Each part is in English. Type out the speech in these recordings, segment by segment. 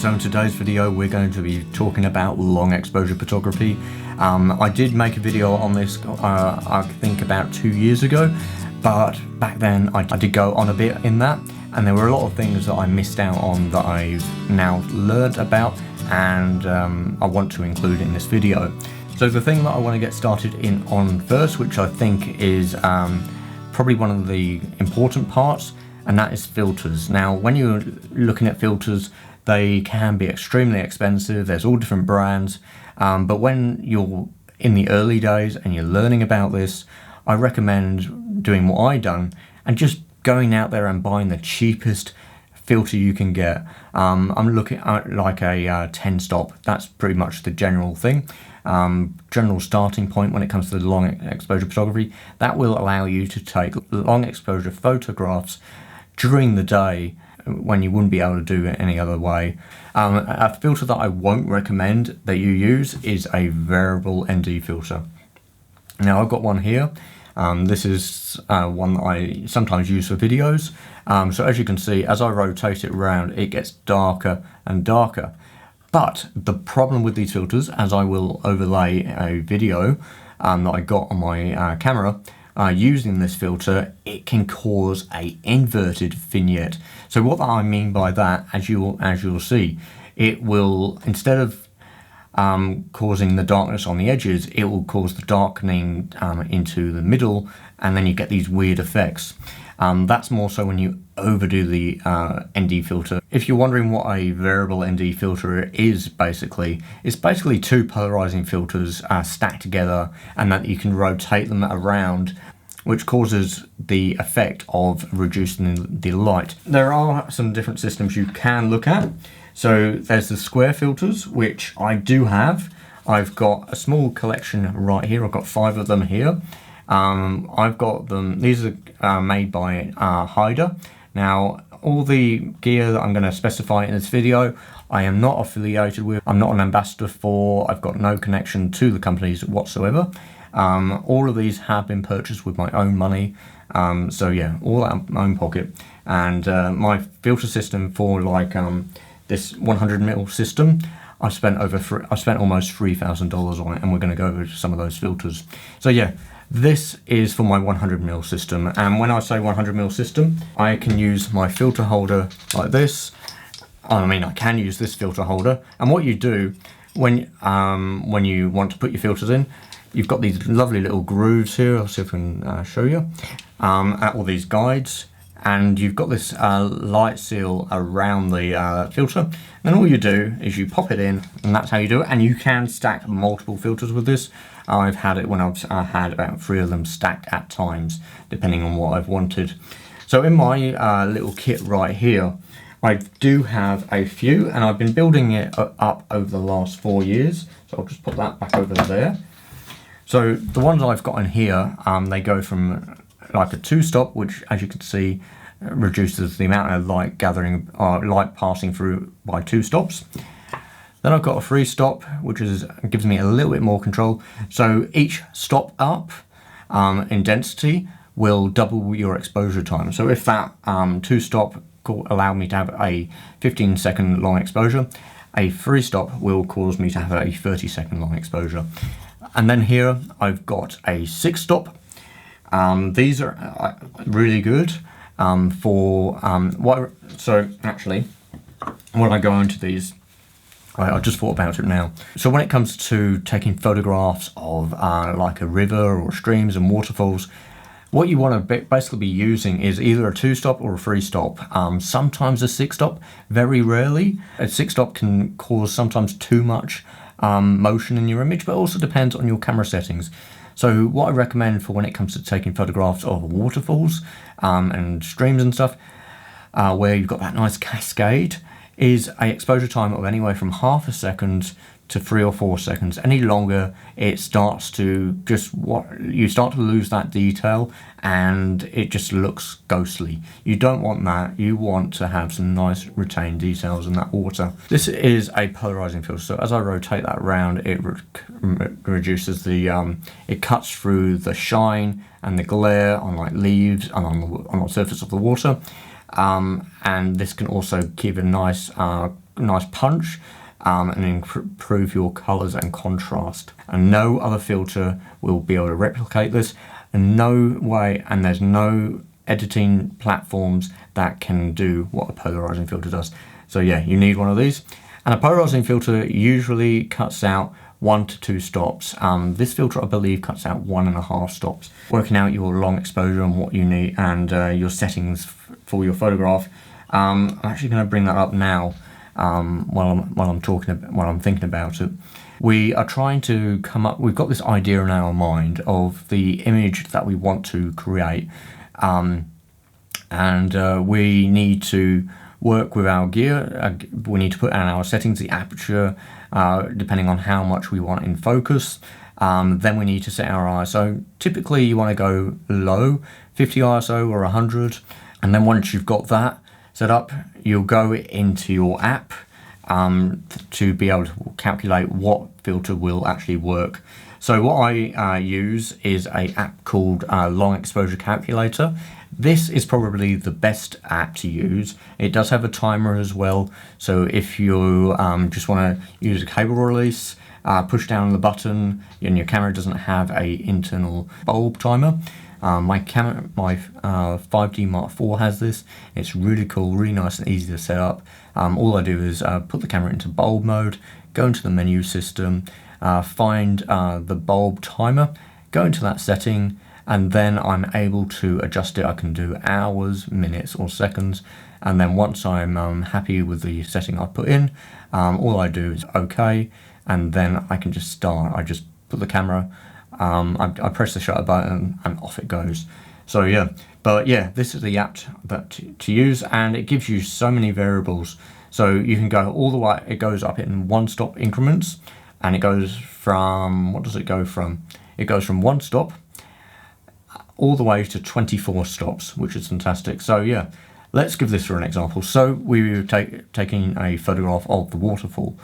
So in today's video we're going to be talking about long exposure photography. I did make a video on this I think about 2 years ago, but back then I did go on a bit in that, and there were a lot of things that I missed out on that I've now learned about, and I want to include in this video. So the thing that I want to get started on first, which I think is probably one of the important parts, and that is filters. Now when you're looking at filters, they can be extremely expensive. There's all different brands, but when you're in the early days and you're learning about this, I recommend doing what I done and just going out there and buying the cheapest filter you can get. I'm looking at like a 10 stop. That's pretty much the general thing, general starting point when it comes to the long exposure photography. That will allow you to take long exposure photographs during the day when you wouldn't be able to do it any other way. A filter that I won't recommend that you use is a variable ND filter. Now I've got one here. This is one that I sometimes use for videos. So as you can see, as I rotate it around, it gets darker and darker. But the problem with these filters, as I will overlay a video that I got on my camera, using this filter, it can cause a inverted vignette. So what I mean by that, as you'll see, it will, instead of causing the darkness on the edges, it will cause the darkening into the middle, and then you get these weird effects. That's more so when you overdo the ND filter. If you're wondering what a variable ND filter is, it's basically two polarizing filters stacked together, and that you can rotate them around, which causes the effect of reducing the light. There are some different systems you can look at. So there's the square filters, which I do have. I've got a small collection right here. I've got 5 of them here. I've got them, these are made by Haida. Now, all the gear that I'm going to specify in this video, I am not affiliated with. I'm not an ambassador for. I've got no connection to the companies whatsoever. All of these have been purchased with my own money. So yeah, all out of my own pocket. And my filter system for like this 100mm system, I spent almost $3,000 on it, and we're going to go over some of those filters. So yeah, this is for my 100mm system, and when I say 100mm system, I can use my filter holder like this. I mean, I can use this filter holder, and what you do when you want to put your filters in, you've got these lovely little grooves here. I'll see if I can show you. All these guides, and you've got this light seal around the filter. And all you do is you pop it in, and that's how you do it. And you can stack multiple filters with this. I've had it when I've had about 3 of them stacked at times, depending on what I've wanted. So in my little kit right here, I do have a few, and I've been building it up over the last 4 years. So I'll just put that back over there. So the ones I've got in here, they go from like a 2-stop, which as you can see reduces the amount of light gathering, light passing through by 2 stops. Then I've got a 3-stop, which gives me a little bit more control. So each stop up in density will double your exposure time. So if that 2-stop allowed me to have a 15-second long exposure, a 3-stop will cause me to have a 30-second long exposure. And then here I've got a 6-stop. These are really good for so actually when I go into these, I just thought about it now. So when it comes to taking photographs of like a river or streams and waterfalls, what you want to basically be using is either a 2-stop or a 3-stop. Sometimes a 6-stop, very rarely. A 6-stop can cause sometimes too much motion in your image, but also depends on your camera settings. So what I recommend for when it comes to taking photographs of waterfalls and streams and stuff, where you've got that nice cascade, is a exposure time of anywhere from ½ a second to 3 or 4 seconds. Any longer, it starts to you start to lose that detail, and it just looks ghostly. You don't want that. You want to have some nice retained details in that water. This is a polarizing filter, so as I rotate that around, it reduces the it cuts through the shine and the glare on like leaves and on the surface of the water. And this can also give a nice nice punch and improve your colors and contrast. And no other filter will be able to replicate this, and no way, and there's no editing platforms that can do what a polarizing filter does. So yeah, you need one of these. And a polarizing filter usually cuts out 1 to 2 stops. This filter, I believe, cuts out 1.5 stops. Working out your long exposure and what you need, and your settings for your photograph. I'm actually going to bring that up now while I'm thinking about it. We are trying to come up. We've got this idea in our mind of the image that we want to create, and we need to work with our gear. We need to put in our settings, the aperture, depending on how much we want in focus. Then we need to set our ISO. Typically you want to go low, 50 ISO or 100. And then once you've got that set up, you'll go into your app to be able to calculate what filter will actually work. So what I use is an app called Long Exposure Calculator. This is probably the best app to use. It does have a timer as well, so if you just want to use a cable release, push down the button, and your camera doesn't have a internal bulb timer. My 5D Mark IV has this. It's really cool, really nice and easy to set up. All I do is put the camera into bulb mode, go into the menu system, find the bulb timer, go into that setting, and then I'm able to adjust it. I can do hours, minutes, or seconds. And then once I'm happy with the setting I put in, all I do is OK, and then I can just start. I just put the camera, I press the shutter button, and off it goes. So yeah, but yeah, this is the app to use, and it gives you so many variables. So you can go all the way, it goes up in 1 stop increments, and it goes from, what does it go from? It goes from 1 stop all the way to 24 stops, which is fantastic. So yeah, let's give this for an example. So we were taking a photograph of the waterfall.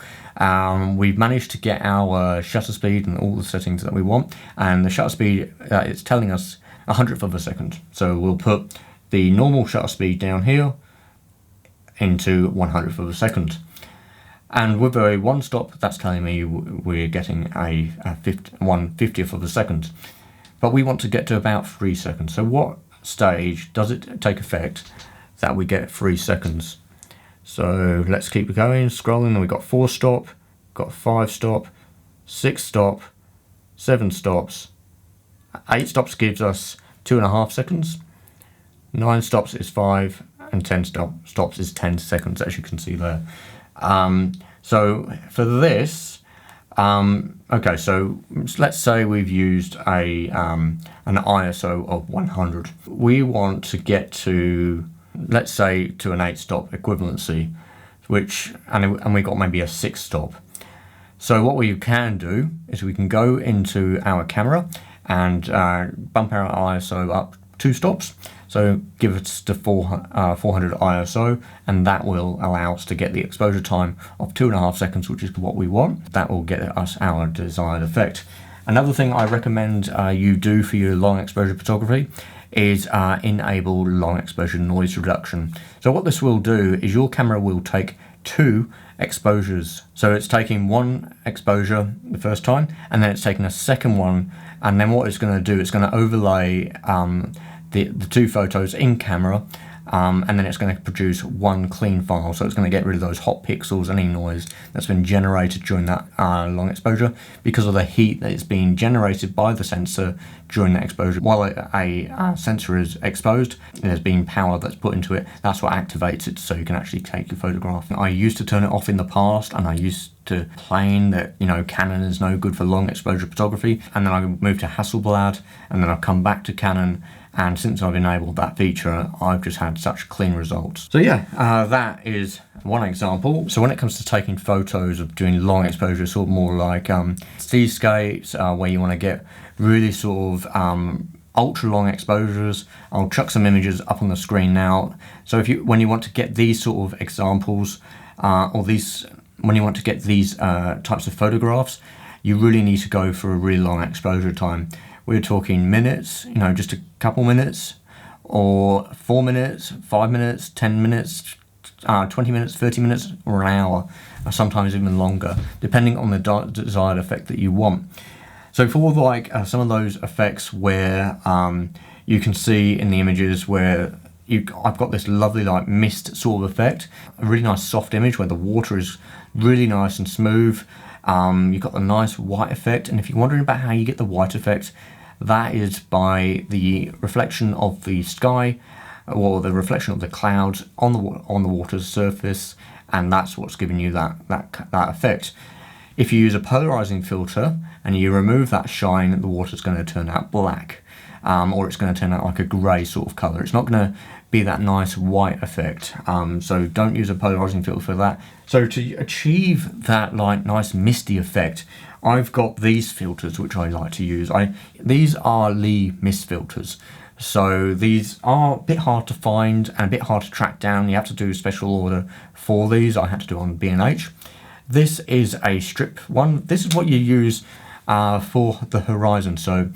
We've managed to get our shutter speed and all the settings that we want, and the shutter speed, it's telling us 100th of a second. So we'll put the normal shutter speed down here into 100th of a second. And with a 1 stop, that's telling me we're getting a 1/50th of a second. But we want to get to about 3 seconds. So what stage does it take effect that we get 3 seconds? So let's keep going, scrolling, and we've got 4 stop, got 5 stop, 6 stop, 7 stops, 8 stops gives us 2.5 seconds, 9 stops is 5, and 10 stops is 10 seconds, as you can see there. So for this, okay, so let's say we've used an ISO of 100. We want to get to, let's say, to an 8 stop equivalency, and we got maybe a 6 stop. So what we can do is we can go into our camera and bump our ISO up 2 stops. So give us to 400 ISO, and that will allow us to get the exposure time of 2.5 seconds, which is what we want. That will get us our desired effect. Another thing I recommend you do for your long exposure photography is enable long exposure noise reduction. So what this will do is your camera will take 2 exposures. So it's taking 1 exposure the first time, and then it's taking a second one, and then what it's going to do, it's going to overlay the 2 photos in camera, and then it's going to produce 1 clean file. So it's going to get rid of those hot pixels, any noise that's been generated during that long exposure, because of the heat that is being generated by the sensor during that exposure. While a sensor is exposed, there's been power that's put into it. That's what activates it, so you can actually take your photograph. I used to turn it off in the past, and I used to claim that, you know, Canon is no good for long exposure photography, and then I moved to Hasselblad, and then I've come back to Canon. And since I've enabled that feature, I've just had such clean results. So yeah, that is one example. So when it comes to taking photos of doing long exposure, sort of more like seascapes, where you want to get really sort of ultra long exposures, I'll chuck some images up on the screen now. So when you want to get these sort of examples, when you want to get these types of photographs, you really need to go for a really long exposure time. We're talking minutes, you know, just a couple minutes, or 4 minutes, 5 minutes, 10 minutes, 20 minutes, 30 minutes, or an hour, or sometimes even longer, depending on the desired effect that you want. So for like some of those effects where you can see in the images where I've got this lovely like mist sort of effect, a really nice soft image where the water is really nice and smooth. You've got the nice white effect, and if you're wondering about how you get the white effect, that is by the reflection of the sky or the reflection of the clouds on the water's surface, and that's what's giving you that effect. If you use a polarizing filter and you remove that shine, the water's going to turn out black, or it's going to turn out like a grey sort of colour. It's not going to be that nice white effect, so don't use a polarizing filter for that. So to achieve that like nice misty effect, I've got these filters which I like to use. These are Lee mist filters. So these are a bit hard to find and a bit hard to track down. You have to do a special order for these. I had to do on B&H. This is a strip one. This is what you use for the horizon. So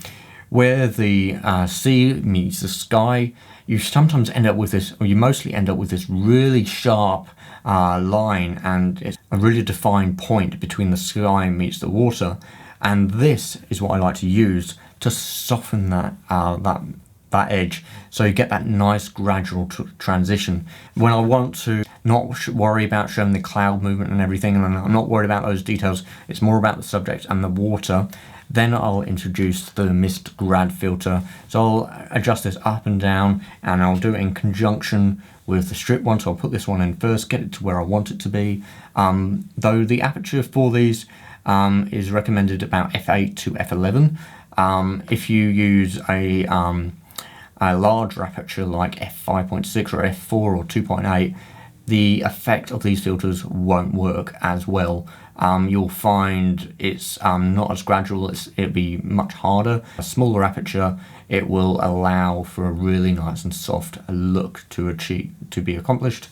where the sea meets the sky, you sometimes end up with this, or you mostly end up with this really sharp line, and it's a really defined point between the sky meets the water. And this is what I like to use to soften that edge, so you get that nice gradual transition. When I want to not worry about showing the cloud movement and everything, and I'm not worried about those details, it's more about the subject and the water, then I'll introduce the mist grad filter. So I'll adjust this up and down, and I'll do it in conjunction with the strip one. So I'll put this one in first, get it to where I want it to be. Though the aperture for these is recommended about f8 to f11. If you use a larger aperture like f5.6 or f4 or 2.8, the effect of these filters won't work as well. You'll find it's not as gradual, it'll be much harder. A smaller aperture, it will allow for a really nice and soft look to be accomplished.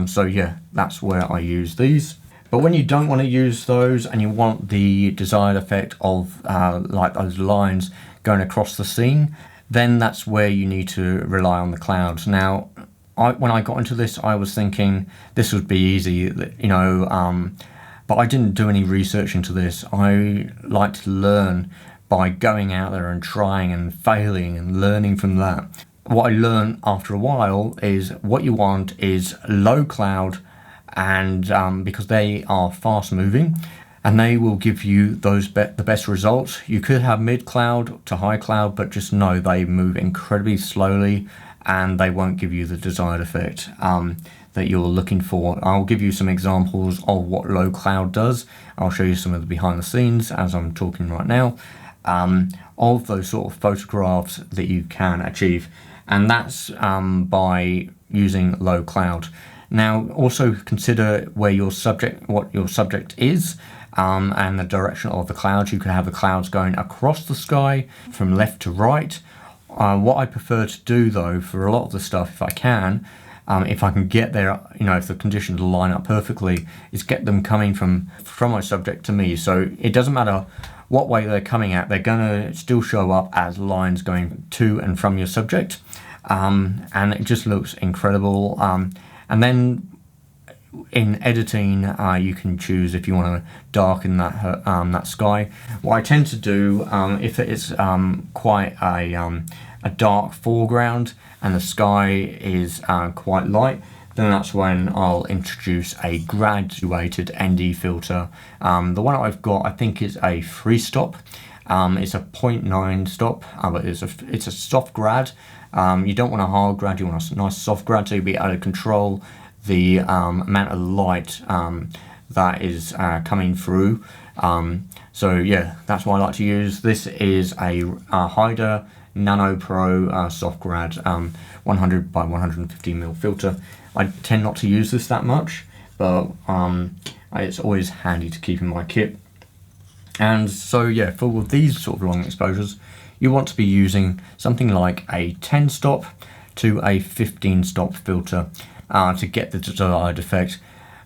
So yeah, that's where I use these. But when you don't want to use those and you want the desired effect of like those lines going across the scene, then that's where you need to rely on the clouds. Now, when I got into this, I was thinking this would be easy, you know, but I didn't do any research into this. I like to learn by going out there and trying and failing and learning from that. What I learned after a while is what you want is low cloud, and because they are fast moving and they will give you the best results. You could have mid cloud to high cloud, but just know they move incredibly slowly and they won't give you the desired effect that you're looking for. I'll give you some examples of what low cloud does. I'll show you some of the behind the scenes as I'm talking right now of those sort of photographs that you can achieve, and that's by using low cloud. Now also consider what your subject is, and the direction of the clouds. You could have the clouds going across the sky from left to right. What I prefer to do though for a lot of the stuff, if I can get there, you know, if the conditions line up perfectly, is get them coming from my subject to me. So it doesn't matter what way they're coming at, they're gonna still show up as lines going to and from your subject, and it just looks incredible. And then in editing, you can choose if you want to darken that sky. What I tend to do, if it is quite a dark foreground and the sky is quite light, then that's when I'll introduce a graduated ND filter. The one I've got, I think, is a 3-stop. It's a 0.9 stop, but it's a soft grad. You don't want a hard grad, you want a nice soft grad, so you'll be able to control the amount of light that is coming through. So yeah, that's what I like to use. This is a Haida Nano Pro soft grad 100 by 150mm filter. I tend not to use this that much, but it's always handy to keep in my kit. And so yeah, for these sort of long exposures, you want to be using something like a 10-stop to a 15-stop filter to get the desired effect.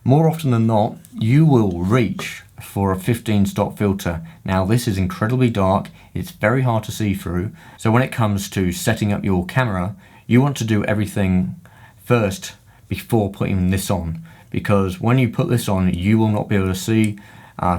More often than not, you will reach for a 15-stop filter. Now this is incredibly dark, it's very hard to see through, so when it comes to setting up your camera, you want to do everything first before putting this on, because when you put this on, you will not be able to see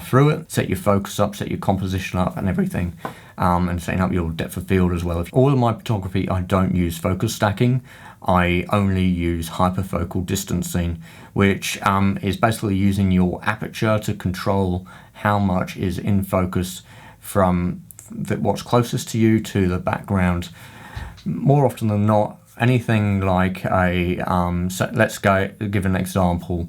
through it. Set your focus up, set your composition up and everything, and setting up your depth of field as well. All of my photography, I don't use focus stacking. I only use hyperfocal distancing, which is basically using your aperture to control how much is in focus from what's closest to you to the background. More often than not, anything like a, let's give an example,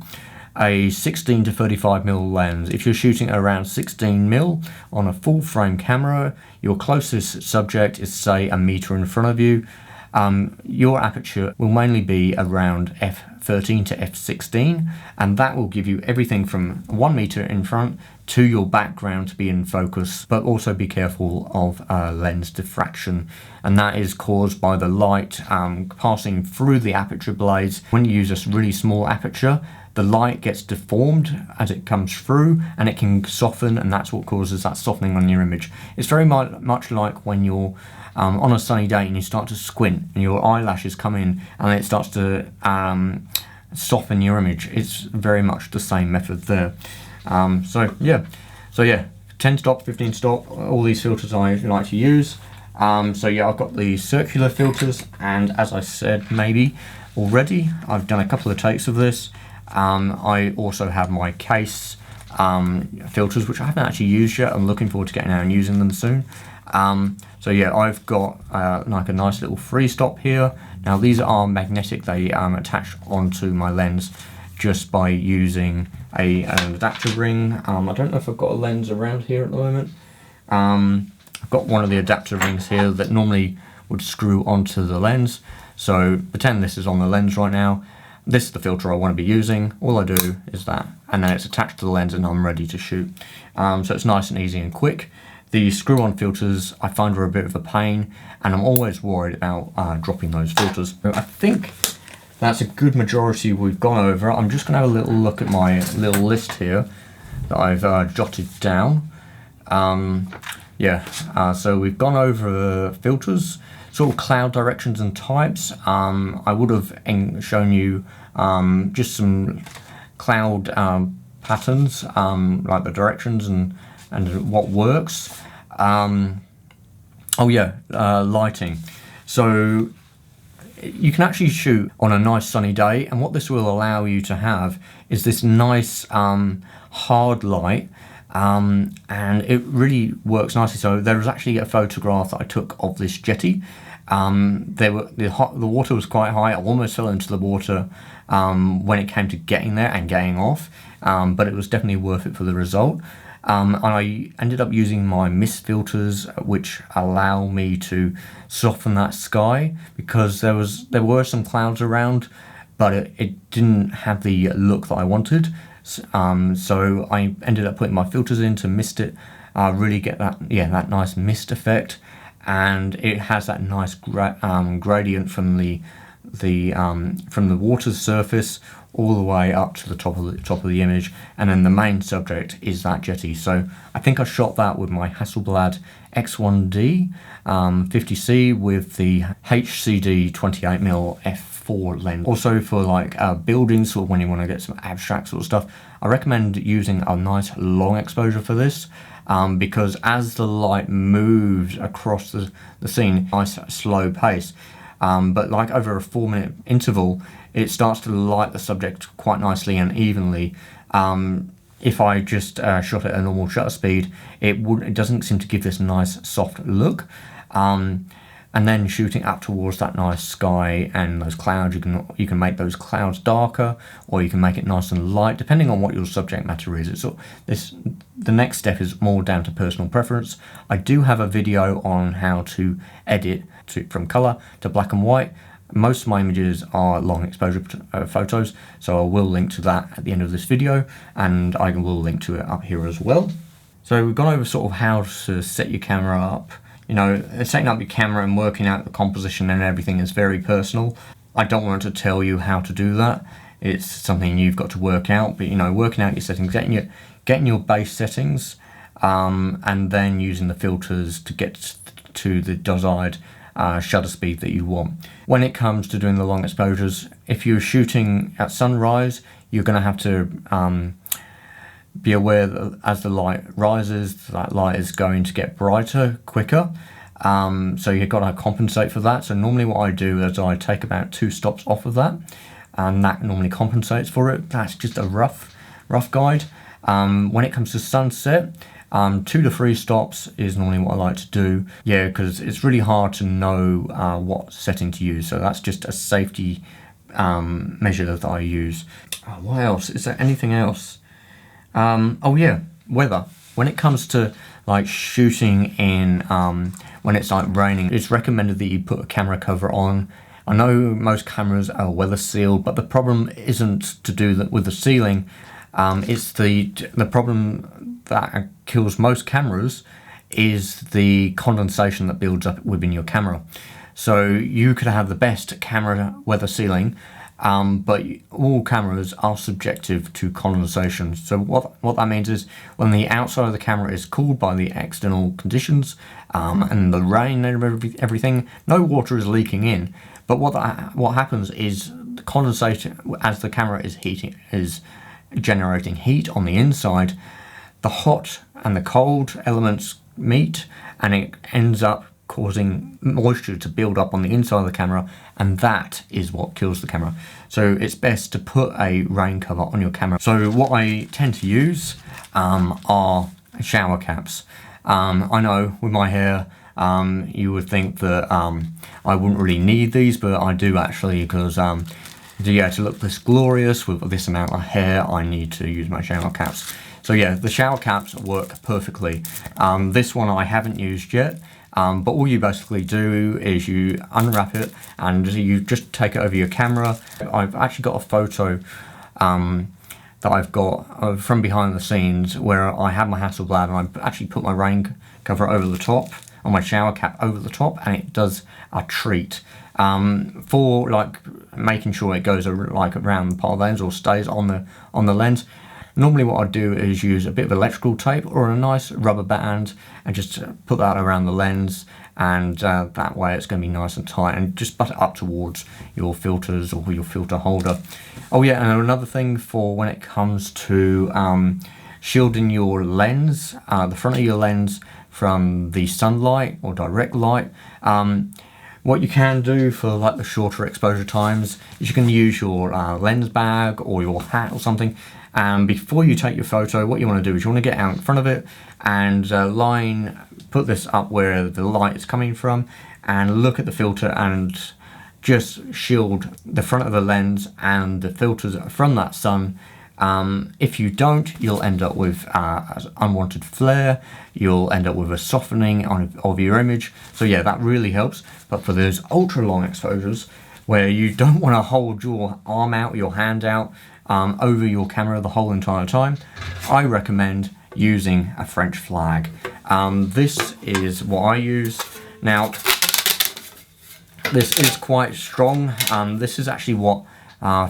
a 16 to 35mm lens. If you're shooting around 16mm on a full frame camera, your closest subject is say a meter in front of you. Your aperture will mainly be around f13 to f16, and that will give you everything from 1 meter in front to your background to be in focus. But also be careful of lens diffraction, and that is caused by the light passing through the aperture blades. When you use a really small aperture, the light gets deformed as it comes through, and it can soften, and that's what causes that softening on your image. It's very much like when you're on a sunny day and you start to squint and your eyelashes come in and it starts to soften your image. It's very much the same method there. So yeah, 10 stop, 15 stop, all these filters I like to use. So yeah, I've got the circular filters, and as I said maybe already, I've done a couple of takes of this. I also have my case filters, which I haven't actually used yet. I'm looking forward to getting out and using them soon. So yeah, I've got like a nice little free stop here. Now these are magnetic. They attach onto my lens just by using an adapter ring. I don't know if I've got a lens around here at the moment. I've got one of the adapter rings here that normally would screw onto the lens. So pretend this is on the lens right now. This is the filter I want to be using. All I do is that, and then it's attached to the lens and I'm ready to shoot. So it's nice and easy and quick. The screw-on filters I find are a bit of a pain, and I'm always worried about dropping those filters. I think that's a good majority we've gone over. I'm just going to have a little look at my little list here that I've jotted down. So we've gone over the filters, sort of cloud directions and types. I would have shown you just some cloud patterns, like the directions and what works. Lighting. So you can actually shoot on a nice sunny day, and what this will allow you to have is this nice hard light, and it really works nicely. So there was actually a photograph that I took of this jetty. The water was quite high. I almost fell into the water when it came to getting there and getting off, but it was definitely worth it for the result. And I ended up using my mist filters, which allow me to soften that sky, because there were some clouds around, but it didn't have the look that I wanted. So I ended up putting my filters in to mist it, really get that nice mist effect, and it has that nice gradient from the water's surface all the way up to the top of the image, and then the main subject is that jetty. So I think I shot that with my Hasselblad X1D 50C with the HCD 28mm f4 lens. Also for like buildings, or when you want to get some abstract sort of stuff, I recommend using a nice long exposure for this, because as the light moves across the scene, nice slow pace. But like over a 4-minute interval, it starts to light the subject quite nicely and evenly. If I just shot at a normal shutter speed, it doesn't seem to give this nice soft look. And then shooting up towards that nice sky and those clouds, you can make those clouds darker, or you can make it nice and light, depending on what your subject matter is. The next step is more down to personal preference. I do have a video on how to edit from color to black and white. Most of my images are long exposure photos, so I will link to that at the end of this video, and I will link to it up here as well. So we've gone over sort of how to set your camera up. You know, setting up your camera and working out the composition and everything is very personal. I don't want to tell you how to do that. It's something you've got to work out, but you know, working out your settings, getting your base settings, and then using the filters to get to the desired shutter speed that you want. When it comes to doing the long exposures, if you're shooting at sunrise, you're going to have to be aware that as the light rises, that light is going to get brighter quicker. So you've got to compensate for that. So normally what I do is I take about 2 stops off of that, and that normally compensates for it. That's just a rough guide. When it comes to sunset, 2 to 3 stops is normally what I like to do. Yeah, because it's really hard to know what setting to use. So that's just a safety measure that I use. What else? Is there anything else? Oh yeah, weather. When it comes to like shooting in when it's like raining, it's recommended that you put a camera cover on. I know most cameras are weather sealed, but the problem isn't to do that with the sealing. It's the problem that kills most cameras is the condensation that builds up within your camera. So you could have the best camera weather sealing, but all cameras are subjective to condensation. So what that means is when the outside of the camera is cooled by the external conditions and the rain and everything, no water is leaking in. But what happens is the condensation, as the camera is generating heat on the inside, the hot and the cold elements meet, and it ends up causing moisture to build up on the inside of the camera, and that is what kills the camera. So it's best to put a rain cover on your camera. So what I tend to use are shower caps. I know with my hair, you would think that I wouldn't really need these, but I do actually, because yeah, to look this glorious with this amount of hair, I need to use my shower caps. So yeah, the shower caps work perfectly. This one I haven't used yet, but all you basically do is you unwrap it and you just take it over your camera. I've actually got a photo that I've got from behind the scenes where I have my Hasselblad and I actually put my rain cover over the top, on my shower cap over the top, and it does a treat. For like making sure it goes like around the part of the lens or stays on the lens. Normally what I do is use a bit of electrical tape or a nice rubber band and just put that around the lens, and that way it's going to be nice and tight, and just butt it up towards your filters or your filter holder. Oh yeah, and another thing for when it comes to shielding your lens, the front of your lens from the sunlight or direct light. What you can do for like the shorter exposure times is you can use your lens bag or your hat or something, and before you take your photo, what you want to do is you want to get out in front of it and put this up where the light is coming from, and look at the filter and just shield the front of the lens and the filters from that sun. If you don't, you'll end up with unwanted flare, you'll end up with a softening of your image. So yeah, that really helps. But for those ultra long exposures where you don't want to hold your arm out, your hand out over your camera the whole entire time, I recommend using a French flag. This is what I use. Now, this is quite strong. This is actually what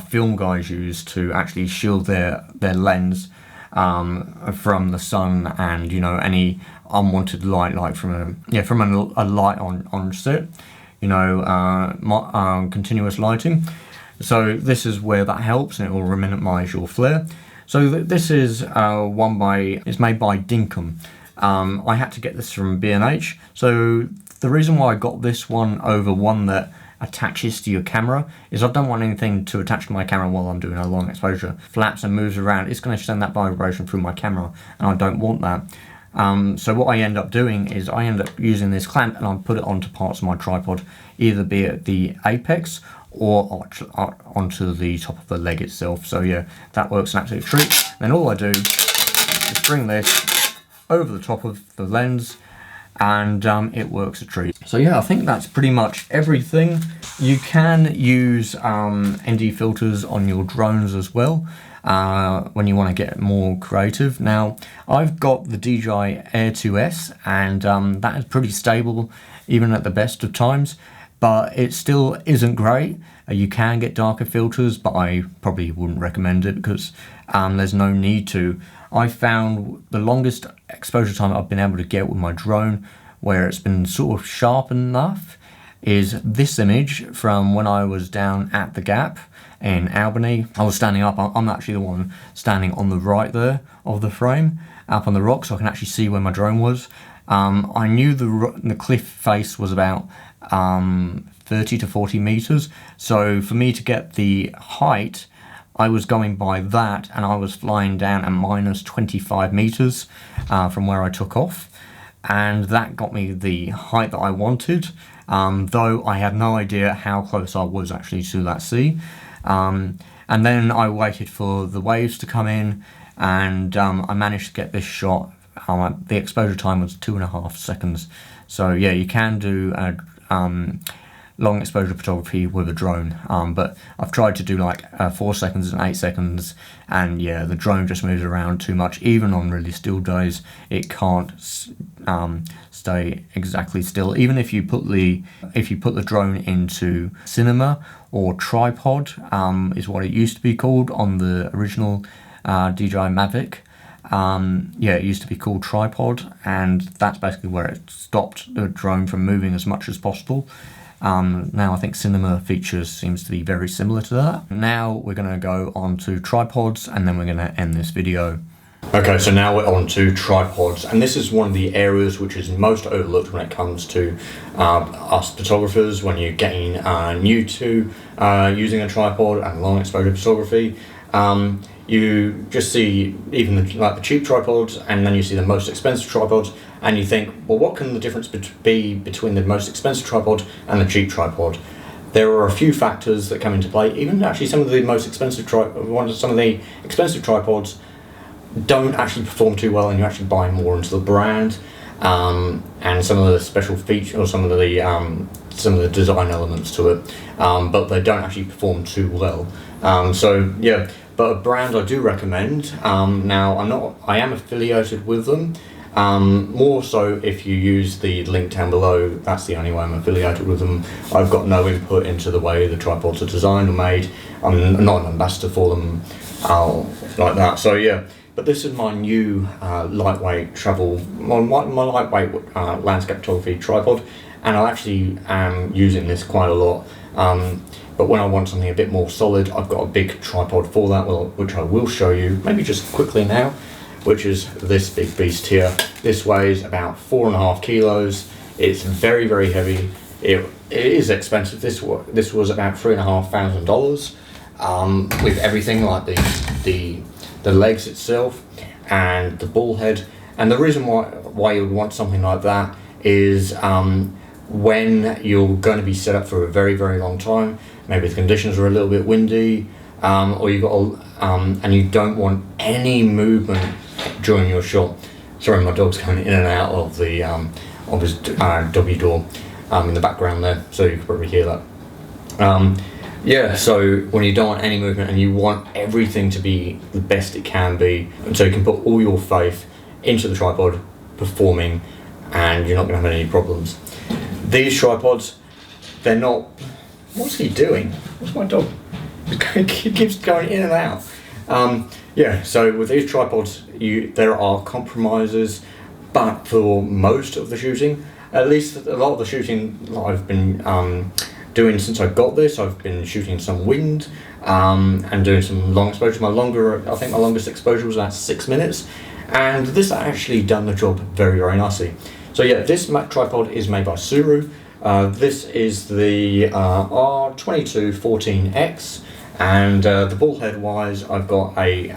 film guys use to actually shield their lens from the sun and, you know, any unwanted light, like from a light on set, you know, continuous lighting. So this is where that helps, and it will minimize your flare. So this is it's made by Dinkum. I had to get this from B&H. So the reason why I got this one over one that attaches to your camera is I don't want anything to attach to my camera while I'm doing a long exposure. Flaps and moves around, it's going to send that vibration through my camera, and I don't want that. So what I end up doing is I end up using this clamp and I put it onto parts of my tripod, either be it the apex or onto the top of the leg itself. So yeah, that works an absolute treat. Then all I do is bring this over the top of the lens, and it works a treat. So yeah, I think that's pretty much everything. You can use ND filters on your drones as well when you want to get more creative. Now, I've got the DJI Air 2S, and that is pretty stable even at the best of times, but it still isn't great. You can get darker filters, but I probably wouldn't recommend it because there's no need to. I found the longest exposure time I've been able to get with my drone where it's been sort of sharp enough is this image from when I was down at the Gap in Albany. I was standing up, I'm actually the one standing on the right there of the frame, up on the rock, so I can actually see where my drone was. I knew the cliff face was about 30 to 40 meters, so for me to get the height, I was going by that, and I was flying down at minus 25 meters from where I took off, and that got me the height that I wanted, though I had no idea how close I was actually to that sea. And then I waited for the waves to come in, and I managed to get this shot. The exposure time was 2.5 seconds. So yeah, you can do long exposure photography with a drone, but I've tried to do like 4 seconds and 8 seconds, and yeah, the drone just moves around too much. Even on really still days, it can't stay exactly still. Even if you put the drone into cinema or tripod, is what it used to be called on the original DJI Mavic. Yeah, it used to be called tripod, and that's basically where it stopped the drone from moving as much as possible. Now I think cinema features seems to be very similar to that. Now we're going to go on to tripods, and then we're going to end this video. Okay, so now we're on to tripods, and this is one of the areas which is most overlooked when it comes to us photographers when you're getting new to using a tripod and long exposure photography. You just see even the cheap tripods, and then you see the most expensive tripods, and you think, well, what can the difference be between the most expensive tripod and the cheap tripod? There are a few factors that come into play. Even actually some of the expensive tripods don't actually perform too well, and you actually buy more into the brand, and some of the special features or some of the design elements to it, but they don't actually perform too well. So yeah. But a brand I do recommend, now I am affiliated with them, more so if you use the link down below. That's the only way I'm affiliated with them. I've got no input into the way the tripods are designed or made. I'm not an ambassador for them like that, so yeah. But this is my new lightweight my lightweight landscape photography tripod, and I actually am using this quite a lot. But when I want something a bit more solid, I've got a big tripod for that, which I will show you, maybe just quickly now, which is this big beast here. This weighs about 4.5 kilos. It's very, very heavy. It is expensive. This was about $3,500 with everything like the legs itself and the ball head. And the reason why you would want something like that is when you're going to be set up for a very, very long time. Maybe the conditions are a little bit windy, or you've got and you don't want any movement during your shot. Sorry, my dog's coming in and out of the of his doggy door in the background there, so you can probably hear that. Yeah, so when you don't want any movement and you want everything to be the best it can be, and so you can put all your faith into the tripod performing, and you're not going to have any problems. These tripods, they're not. What's he doing? What's my dog? He keeps going in and out. Yeah, so with these tripods, there are compromises, but for most of the shooting, at least a lot of the shooting that I've been doing since I got this, I've been shooting some wind and doing some long exposure. I think my longest exposure was about 6 minutes, and this actually done the job very, very nicely. So yeah, this tripod is made by Suru. This is the R2214X, and the ball head wise, I've got a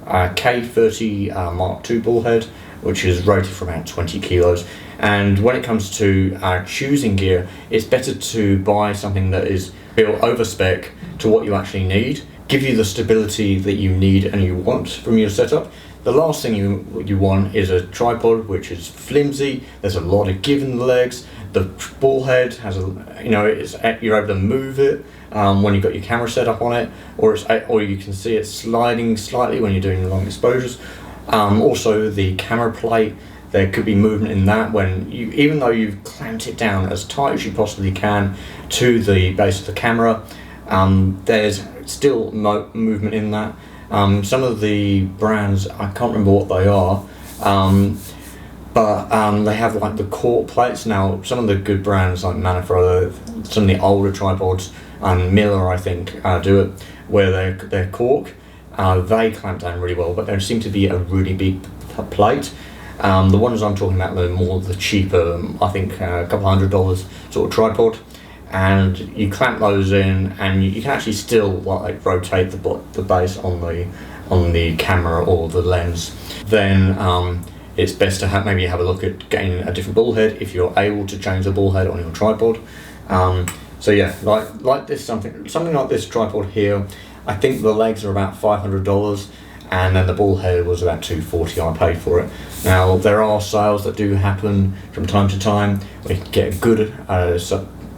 K30 Mark II ball head, which is rated for about 20 kilos. And when it comes to choosing gear, it's better to buy something that is built over spec to what you actually need, give you the stability that you need and you want from your setup. The last thing you want is a tripod which is flimsy. There's a lot of give in the legs. The ball head has you're able to move it when you've got your camera set up on it, or you can see it sliding slightly when you're doing the long exposures. Also, the camera plate, there could be movement in that when even though you've clamped it down as tight as you possibly can to the base of the camera, there's still movement in that. Some of the brands, I can't remember what they are, but they have like the cork plates. Now some of the good brands like Manfrotto, some of the older tripods, and Miller I think do it, where they're cork. They clamp down really well, but there seem to be a really big plate. The ones I'm talking about are more the cheaper, I think a couple $100 sort of tripod, and you clamp those in, and you can actually still like rotate the base on the camera or the lens. Then it's best to maybe have a look at getting a different ball head if you're able to change the ball head on your tripod. So yeah, like this, something like this tripod here, I think the legs are about $500, and then the ball head was about $240 I paid for it. Now there are sales that do happen from time to time where you can get a good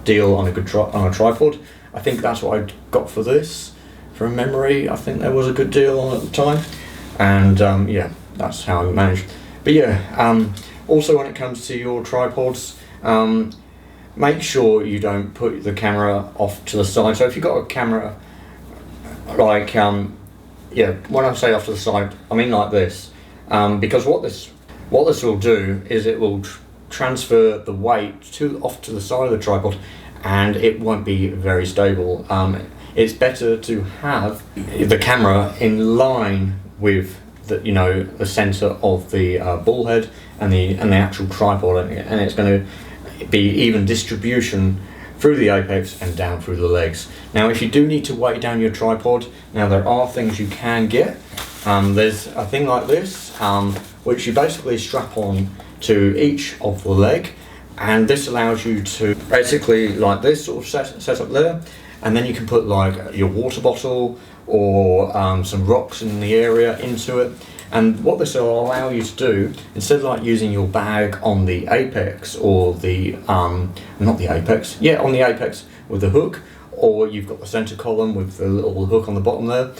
deal on a tripod. I think that's what I got for this. From memory, I think there was a good deal on at the time, and yeah, that's how I managed. But yeah, also when it comes to your tripods, make sure you don't put the camera off to the side. So if you've got a camera like, yeah, when I say off to the side, I mean like this, because what this will do is it will transfer the weight off to the side of the tripod, and it won't be very stable. It's better to have the camera in line with the center of the ball head and the actual tripod, and it's going to be even distribution through the apex and down through the legs. Now if you do need to weight down your tripod, now there are things you can get. There's a thing like this, which you basically strap on to each of the leg, and this allows you to basically like this sort of set up there, and then you can put like your water bottle or some rocks in the area into it. And what this will allow you to do, instead of like using your bag on the apex or the not the apex, yeah, on the apex with the hook, or you've got the center column with the little hook on the bottom there,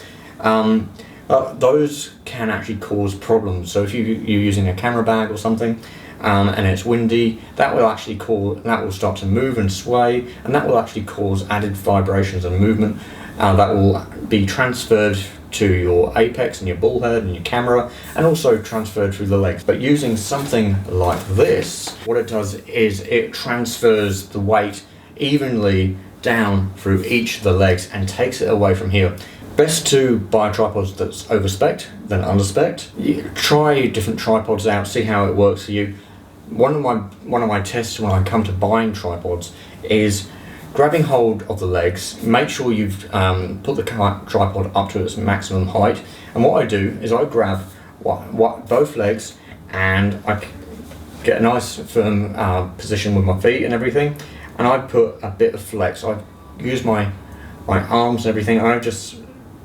those can actually cause problems. So if you're using a camera bag or something, and it's windy, that will start to move and sway, and that will actually cause added vibrations and movement that will be transferred to your apex and your ball head and your camera, and also transferred through the legs. But using something like this, what it does is it transfers the weight evenly down through each of the legs and takes it away from here. Best to buy tripods that's overspec'd than underspec'd. Try different tripods out, see how it works for you. One of my tests when I come to buying tripods is grabbing hold of the legs. Make sure you've put the tripod up to its maximum height, and what I do is I grab both legs and I get a nice firm position with my feet and everything, and I put a bit of flex. I use my arms and everything, and I just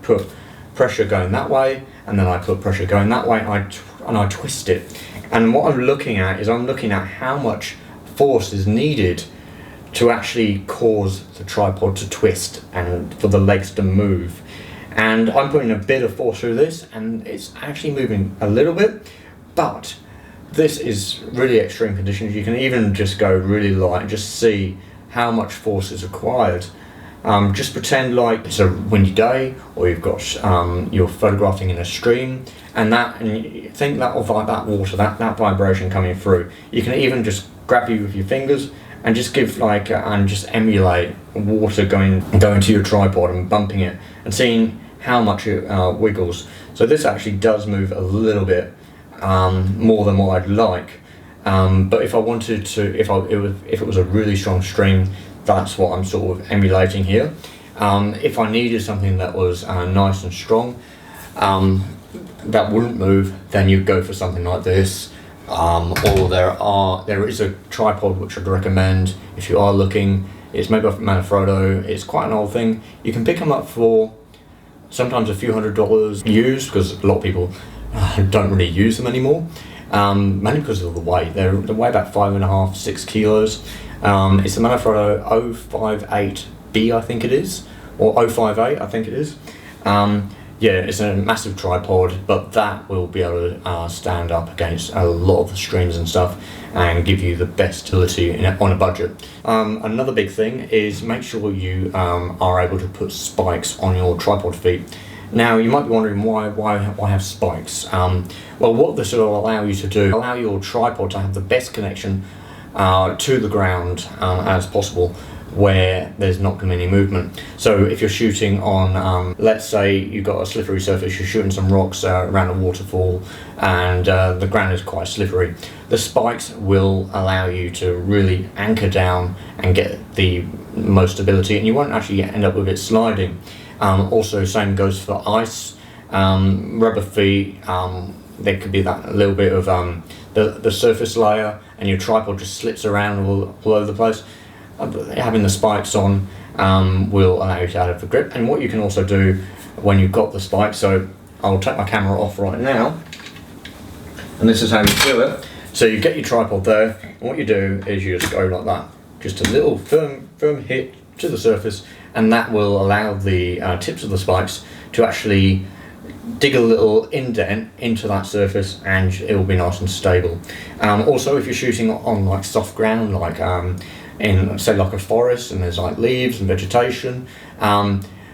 put pressure going that way, and then I put pressure going that way, and I twist it. And what I'm looking at is how much force is needed to actually cause the tripod to twist and for the legs to move. And I'm putting a bit of force through this, and it's actually moving a little bit, but this is really extreme conditions. You can even just go really light and just see how much force is required. Just pretend like it's a windy day, or you've got you're photographing in a stream, and you think that of like that water, that vibration coming through. You can even just grab you with your fingers and just give and just emulate water going to your tripod and bumping it and seeing how much it wiggles. So this actually does move a little bit more than what I'd like. But if I wanted to, if it was a really strong stream, that's what I'm sort of emulating here. If I needed something that was nice and strong, that wouldn't move, then you'd go for something like this. Or there is a tripod which I'd recommend if you are looking. It's made by Manfrotto. It's quite an old thing. You can pick them up for sometimes a few $100 used, because a lot of people don't really use them anymore, mainly because of the weight. They weigh about 5.5, 6 kilos. It's the Manfrotto 058B, I think it is, or 058, I think it is. Yeah, it's a massive tripod, but that will be able to stand up against a lot of the streams and stuff and give you the best utility on a budget. Another big thing is make sure you are able to put spikes on your tripod feet. Now you might be wondering why have spikes? Well, what this will allow you to do, allow your tripod to have the best connection to the ground as possible, where there's not going to be any movement. So if you're shooting on, let's say you've got a slippery surface, you're shooting some rocks around a waterfall, and the ground is quite slippery, the spikes will allow you to really anchor down and get the most stability, and you won't actually end up with it sliding. Also, same goes for ice, rubber feet. There could be that little bit of the surface layer, and your tripod just slips around all over the place. Having the spikes on will allow you to have the grip. And what you can also do when you've got the spikes, so I'll take my camera off right now, and this is how you do it. So you get your tripod there, and what you do is you just go like that, just a little firm hit to the surface, and that will allow the tips of the spikes to actually dig a little indent into that surface, and it will be nice and stable. Also, if you're shooting on like soft ground, like in say like a forest, and there's like leaves and vegetation,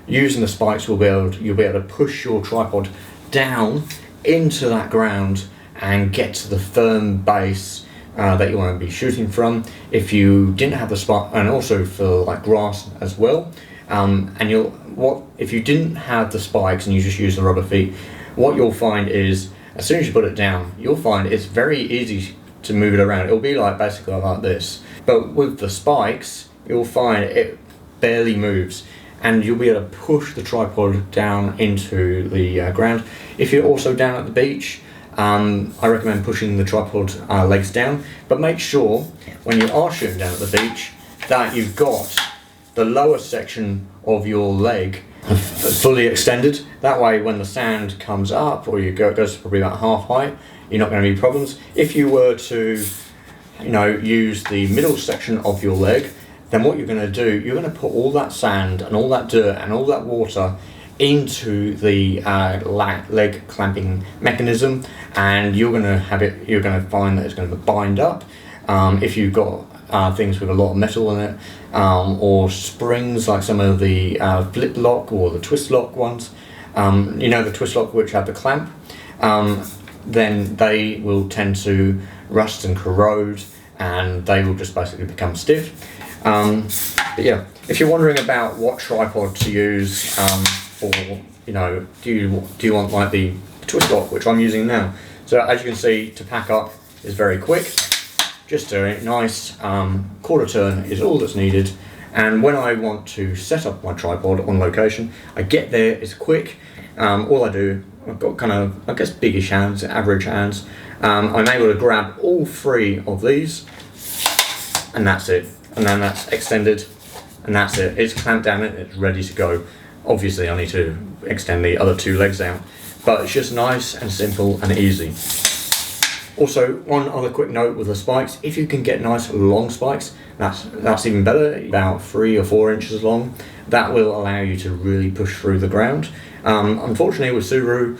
using the spikes you'll be able to push your tripod down into that ground and get to the firm base that you want to be shooting from. If you didn't have the spike, and also for like grass as well, if you didn't have the spikes and you just use the rubber feet, what you'll find is as soon as you put it down, you'll find it's very easy to move it around. It'll be like basically like this, but with the spikes you'll find it barely moves, and you'll be able to push the tripod down into the ground. If you're also down at the beach, I recommend pushing the tripod legs down, but make sure when you are shooting down at the beach that you've got the lower section of your leg fully extended. That way when the sand comes up, or goes probably about half height, you're not going to be problems. If you were to use the middle section of your leg, then what you're going to do, you're going to put all that sand and all that dirt and all that water into the leg clamping mechanism, and you're going to find that it's going to bind up. If you've got things with a lot of metal in it, or springs like some of the flip lock or the twist lock ones, the twist lock which have the clamp, then they will tend to rust and corrode, and they will just basically become stiff. But yeah, if you're wondering about what tripod to use, or do you want like the twist lock which I'm using now? So as you can see, to pack up is very quick. Just a nice quarter turn is all that's needed, and when I want to set up my tripod on location, I get there, it's quick. All I do, I've got kind of, I guess, biggish hands, average hands. I'm able to grab all three of these, and that's it. And then that's extended, and that's it. It's clamped down, it's ready to go. Obviously I need to extend the other two legs out, but it's just nice and simple and easy. Also, one other quick note with the spikes, if you can get nice long spikes, that's even better, about 3 or 4 inches long. That will allow you to really push through the ground. Unfortunately with Subaru,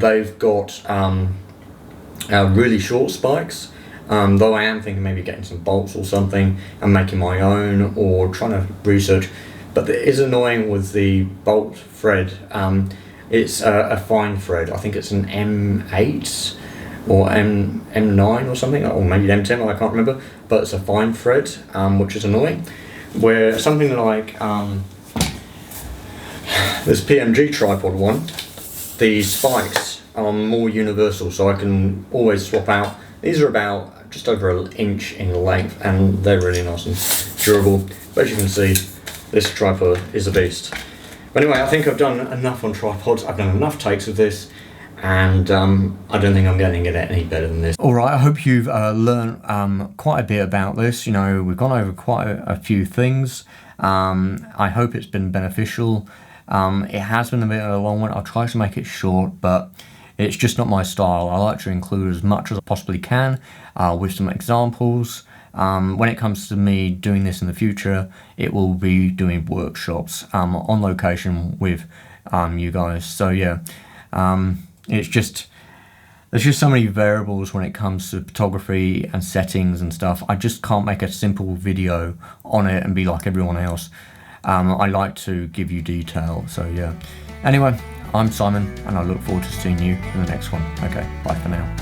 they've got really short spikes, though I am thinking maybe getting some bolts or something and making my own, or trying to research. But it is annoying with the bolt thread. It's a fine thread. I think it's an M8 or M9 or something, or maybe M10, I can't remember, but it's a fine thread, which is annoying. Where something like this PMG tripod one, the spikes are more universal, so I can always swap out. These are about just over an inch in length, and they're really nice and durable. But as you can see, this tripod is a beast. But anyway, I think I've done enough on tripods. I've done enough takes of this, and I don't think I'm going to get any better than this. Alright, I hope you've learned quite a bit about this. We've gone over quite a few things. I hope it's been beneficial. It has been a bit of a long one. I'll try to make it short, but it's just not my style. I like to include as much as I possibly can with some examples. When it comes to me doing this in the future, it will be doing workshops on location with you guys. So yeah, there's just so many variables when it comes to photography and settings and stuff. I just can't make a simple video on it and be like everyone else. I like to give you detail, so yeah. Anyway, I'm Simon, and I look forward to seeing you in the next one. Okay, bye for now.